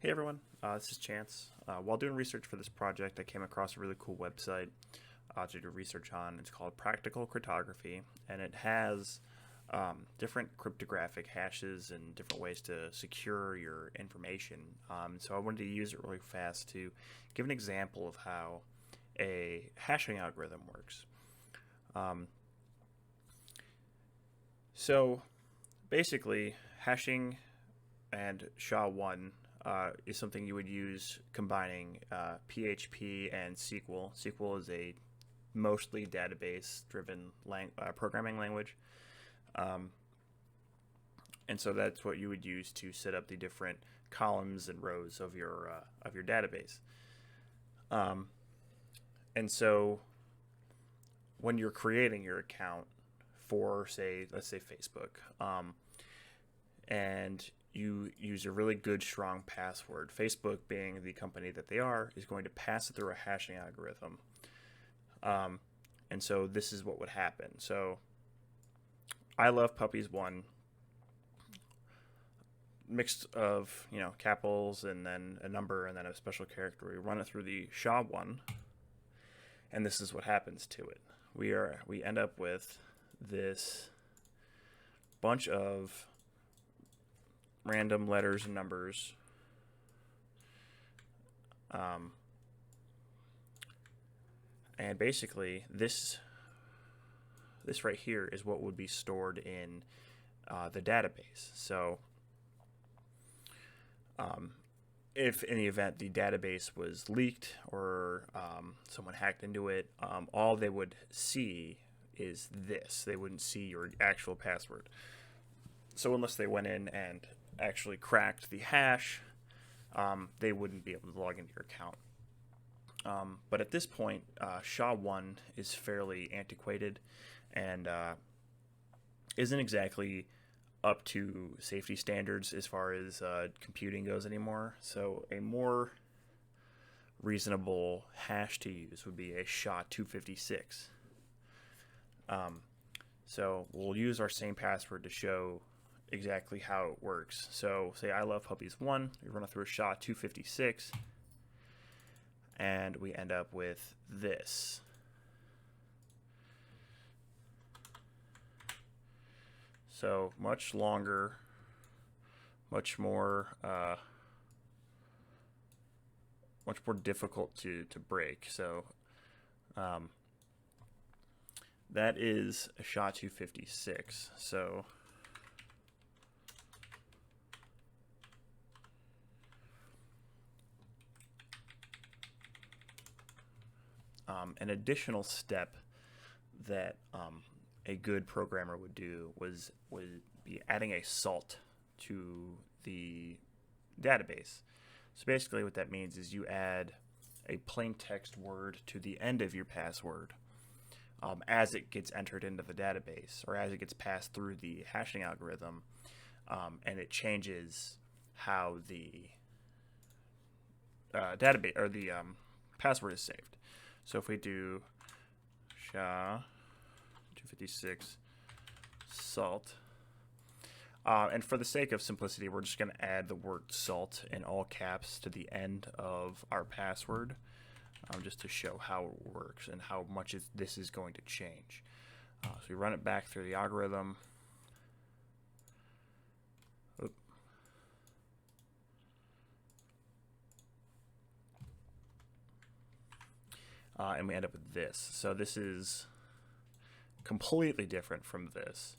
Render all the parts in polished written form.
Hey everyone, this is Chance. While doing research for this project, I came across a really cool website to do research on. It's called Practical Cryptography, and it has different cryptographic hashes and different ways to secure your information. So I wanted to use it really fast to give an example of how a hashing algorithm works. So basically, hashing and SHA1 is something you would use combining PHP and SQL. SQL is a mostly database-driven programming language, and so that's what you would use to set up the different columns and rows of your database. And so when you're creating your account for, let's say Facebook, and you use a really good, strong password. Facebook, being the company that they are, is going to pass it through a hashing algorithm. And so this is what would happen. So I love puppies 1, mixed of capitals and then a number and then a special character. We run it through the SHA1, and this is what happens to it. We end up with this bunch of random letters and numbers, and basically this right here is what would be stored in the database. So if in the event the database was leaked or someone hacked into it, all they would see is this. They wouldn't see your actual password. So unless they went in and actually cracked the hash, they wouldn't be able to log into your account. But at this point, SHA1 is fairly antiquated and isn't exactly up to safety standards as far as computing goes anymore. So a more reasonable hash to use would be a SHA256. So we'll use our same password to show exactly how it works. So say I love puppies 1, we run it through a SHA256, and we end up with this. So much longer, much more difficult to break. So that is a SHA256. So an additional step that a good programmer would do would be adding a salt to the database. So basically what that means is you add a plain text word to the end of your password as it gets entered into the database or as it gets passed through the hashing algorithm, and it changes how the database or the password is saved. So if we do SHA256 salt, and for the sake of simplicity, we're just going to add the word salt in all caps to the end of our password, just to show how it works and how much this is going to change. So we run it back through the algorithm. And we end up with this. So this is completely different from this.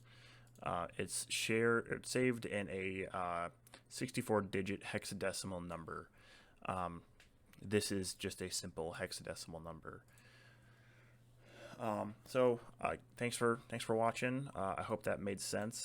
It's saved in a 64-digit hexadecimal number. This is just a simple hexadecimal number. So thanks for watching. I hope that made sense.